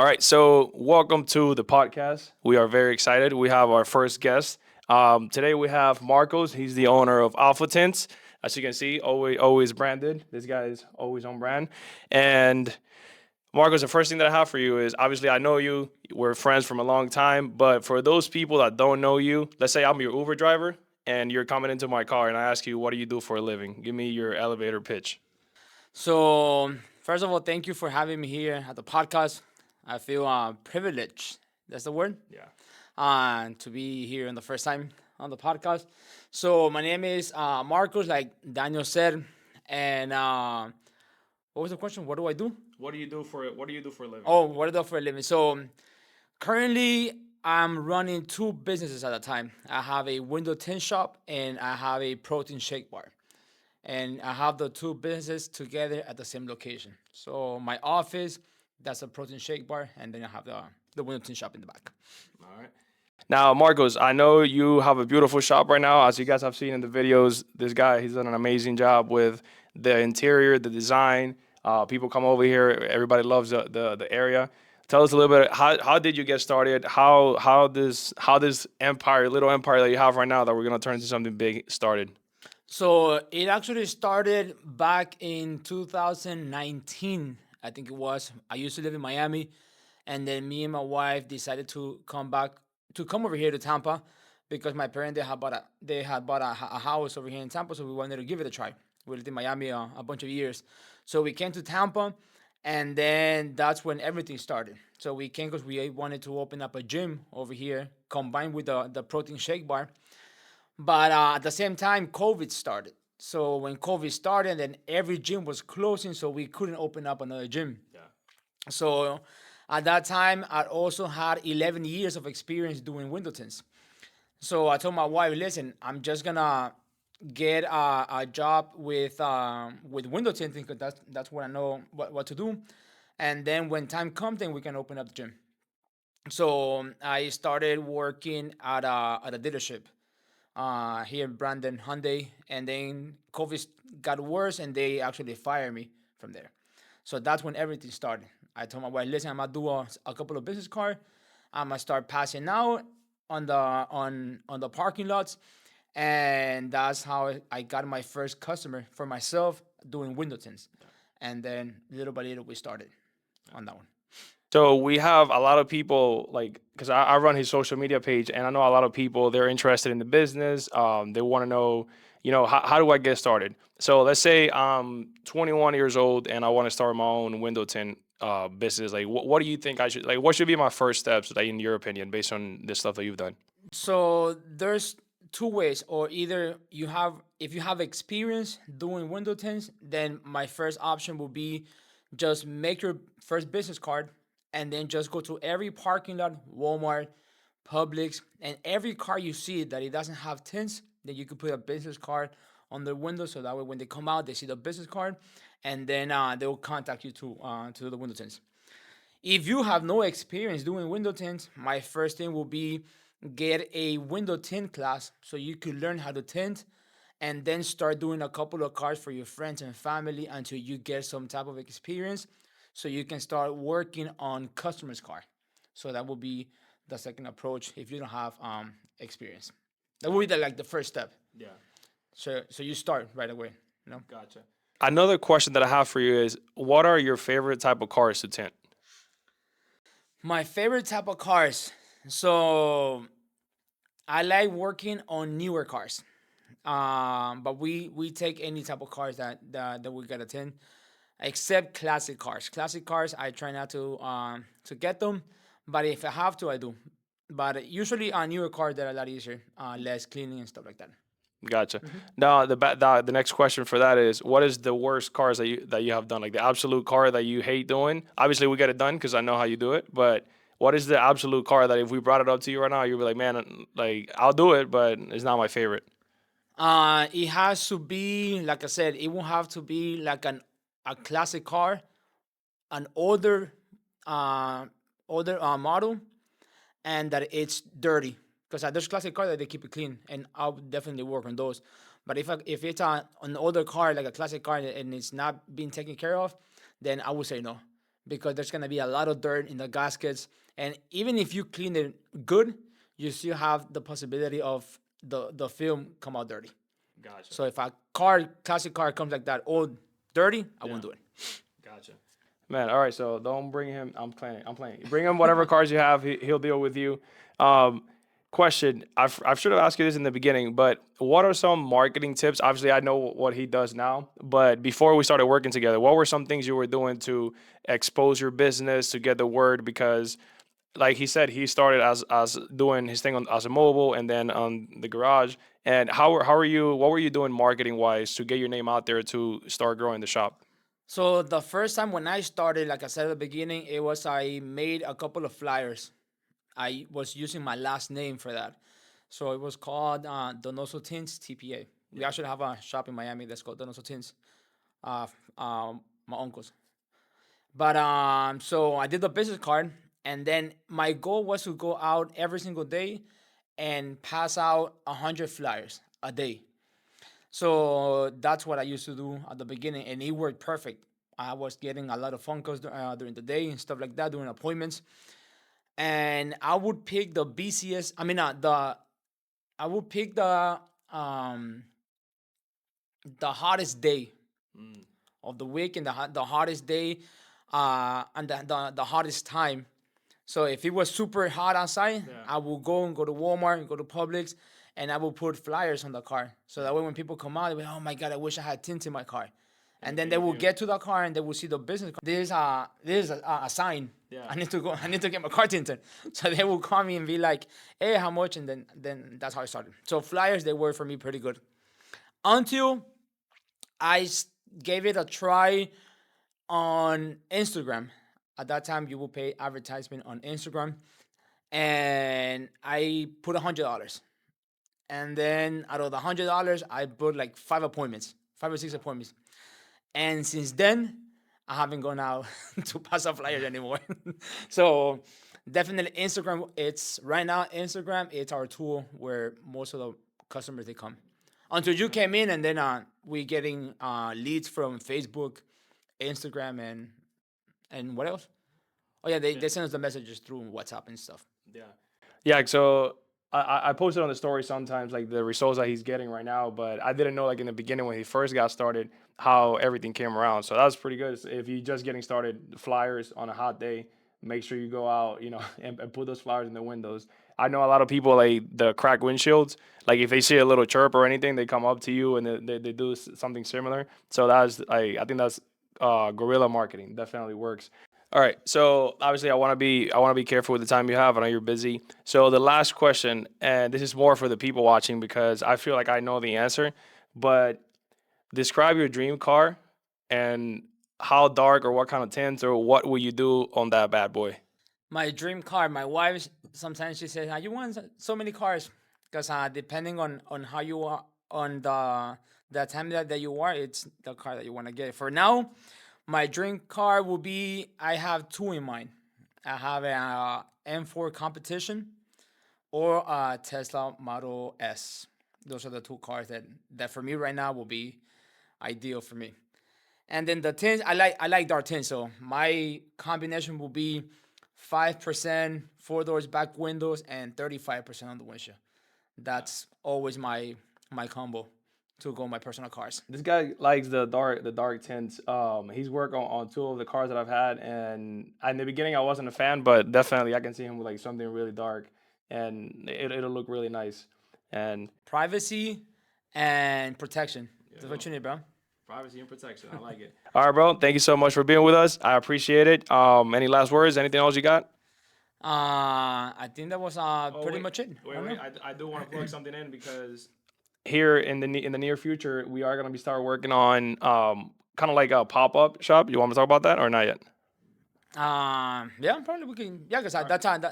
All right, so welcome to the podcast. We are very excited. We have our first guest. Today we have Marcos. He's the owner of Alpha Tints. As you can see, always branded. This guy is always on brand. And Marcos, the first thing that I have for you is obviously I know you. We're friends from a long time. But for those people that don't know you, let's say I'm your Uber driver and you're coming into my car and I ask you, what do you do for a living? Give me your elevator pitch. So, first of all, thank you for having me here at the podcast. I feel privileged. That's the word. Yeah. To be here in the first time on the podcast. So, my name is Marcos, like Daniel said. And what was the question? What do I do? What do you do for a living? Oh, what do I do for a living? So, currently, I'm running two businesses at a time. I have a window tint shop and I have a protein shake bar. And I have the two businesses together at the same location. So my office, that's a protein shake bar, and then I have the window tin shop in the back. All right. Now, Marcos, I know you have a beautiful shop right now. As you guys have seen in the videos, this guy, he's done an amazing job with the interior, the design. People come over here. Everybody loves the area. Tell us a little bit. How did you get started? How this empire, little empire that you have right now, that we're gonna turn into something big, started? So it actually started back in 2019, I think it was. I used to live in Miami, and then me and my wife decided to come over here to Tampa because my parents they had bought a house over here in Tampa, so we wanted to give it a try. We lived in Miami a bunch of years, so we came to Tampa, and then that's when everything started. So we came because we wanted to open up a gym over here, combined with the protein shake bar. But at the same time, COVID started. So when COVID started, then every gym was closing, so we couldn't open up another gym. Yeah. So at that time, I also had 11 years of experience doing window tints. So I told my wife, listen, I'm just gonna get a job with window tinting because that's what I know what to do. And then when time comes, then we can open up the gym. So I started working at a dealership here in Brandon Hyundai, and then COVID got worse, and they actually fired me from there. So that's when everything started. I told my wife, "Listen, I'm gonna do a couple of business cards. I'm gonna start passing out on the parking lots, and that's how I got my first customer for myself doing window tints. And then little by little we started on that one. So we have a lot of people like because I run his social media page and I know a lot of people they're interested in the business. They want to know, how do I get started? So let's say I'm 21 years old and I want to start my own window tint business. Like, what do you think I should like? What should be my first steps, like in your opinion, based on the stuff that you've done? So there's two ways, or either if you have experience doing window tints, then my first option will be just make your first business card and then just go to every parking lot, Walmart, Publix, and every car you see that it doesn't have tints, then you could put a business card on the window so that way when they come out they see the business card, and then they will contact you to do the window tints. If you have no experience doing window tint, my first thing will be get a window tint class so you could learn how to tint and then start doing a couple of cars for your friends and family until you get some type of experience so you can start working on customers' car. So that will be the second approach if you don't have experience. That will be the first step. Yeah, So you start right away. You know? gotcha. Another question that I have for you is, what are your favorite type of cars to tint? My favorite type of cars. So I like working on newer cars. But we take any type of cars that we gotta attend, except classic cars. Classic cars, I try not to get them, but if I have to, I do. But usually a newer car that are a lot easier, less cleaning and stuff like that. Gotcha. Now, the next question for that is, what is the worst cars that you have done? Like the absolute car that you hate doing? Obviously, we get it done because I know how you do it. But what is the absolute car that if we brought it up to you right now, you'd be like, man, like I'll do it, but it's not my favorite. It has to be like I said. It won't have to be like a classic car, an uh, older model, and that it's dirty. Because there's classic cars that they keep it clean, and I'll definitely work on those. But if it's an older car, like a classic car, and it's not being taken care of, then I would say no, because there's gonna be a lot of dirt in the gaskets, and even if you clean it good, you still have the possibility of the film come out dirty. Gotcha. So if a car, classic car, comes like that old dirty, I won't do it. Gotcha. Man, all right. So don't bring him. I'm playing. I'm playing. Bring him whatever cars you have. He'll deal with you. Um, question. I should have asked you this in the beginning, but what are some marketing tips? Obviously, I know what he does now, but before we started working together, what were some things you were doing to expose your business, to get the word? Because like he said, he started as doing his thing on as a mobile and then on the garage. And how are you? What were you doing marketing wise to get your name out there to start growing the shop? So the first time when I started, like I said at the beginning, it was I made a couple of flyers. I was using my last name for that. So it was called Donoso Tints TPA. We actually have a shop in Miami that's called Donoso Tints. My uncle's. But so I did the business card, and then my goal was to go out every single day and pass out 100 flyers a day. So that's what I used to do at the beginning, and it worked perfect. I was getting a lot of phone calls during the day and stuff like that, doing appointments, and I would pick the BCS. I mean, the I would pick um the hottest day of the week and the hottest day, and the hottest time. So if it was super hot outside, I will go to Walmart and go to Publix, and I will put flyers on the car. So that way when people come out, they'll be, oh my God, I wish I had tint in my car. And then they will get to the car and they will see the business card. This is a sign. Yeah. I need to go. I need to get my car tinted. So they will call me and be like, "Hey, how much?" And then that's how I started. So flyers, they work for me pretty good until gave it a try on Instagram. At that time, you will pay advertisement on Instagram, and I put $100. And then out of the $100, I put like 5 or 6 appointments. And since then, I haven't gone out to pass up flyers anymore. So definitely Instagram. It's right now Instagram. It's our tool where most of the customers they come. Until you came in, and then we getting leads from Facebook, Instagram, and what else? Oh yeah, they send us the messages through WhatsApp and stuff. Yeah. Yeah, so I posted on the story sometimes like the results that he's getting right now, but I didn't know like in the beginning when he first got started how everything came around. So that was pretty good. If you're just getting started, flyers on a hot day, make sure you go out, and put those flyers in the windows. I know a lot of people like the cracked windshields. Like if they see a little chirp or anything, they come up to you and they do something similar. So I think that's guerrilla marketing. Definitely works. All right. So obviously, I want to be careful with the time you have. I know you're busy. So the last question, and this is more for the people watching because I feel like I know the answer, but describe your dream car and how dark or what kind of tints or what will you do on that bad boy? My dream car. My wife sometimes she says, "You want so many cars?" Because depending on how you are on the time that you are, it's the car that you want to get. For now, my dream car will be. I have two in mind. I have a M4 competition or a Tesla Model S. Those are the two cars that for me right now will be ideal for me. And then the tints, I like dark tints. So my combination will be 5% four doors back windows and 35% on the windshield. That's always my combo to go my personal cars. This guy likes the dark tints. He's worked on two of the cars that I've had, and in the beginning I wasn't a fan, but definitely I can see him with like something really dark, and it'll look really nice. And Privacy and protection. That's what you need, bro. privacy and protection. I like it. All right, bro. Thank you so much for being with us. I appreciate it. Any last words? Anything else you got? I think that was pretty Wait, much it. I wait, don't wait. know. I do want to plug something in because here in the near future we are gonna be start working on kind of like a pop up shop. You want me to talk about that or not yet? Yeah, probably we can. Yeah, because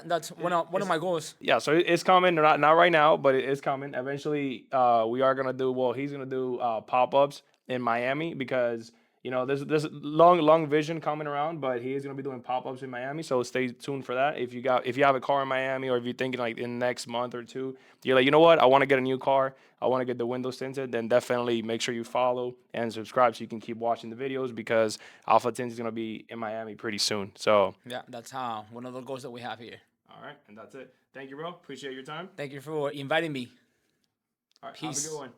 that's one of my goals. Yeah, so it's coming. Not right now, but it is coming. Eventually, we are gonna do. Well, he's gonna do pop ups in Miami because You know, there's long vision coming around, but he is gonna be doing pop ups in Miami. So stay tuned for that. If you have a car in Miami, or if you're thinking like in the next month or two, you're like, you know what, I want to get a new car, I want to get the windows tinted, then definitely make sure you follow and subscribe so you can keep watching the videos because Alpha Tint is gonna be in Miami pretty soon. So Yeah, that's one of the goals that we have here. all right, and that's it. Thank you, bro. Appreciate your time. Thank you for inviting me. All right, have a good Peace. one.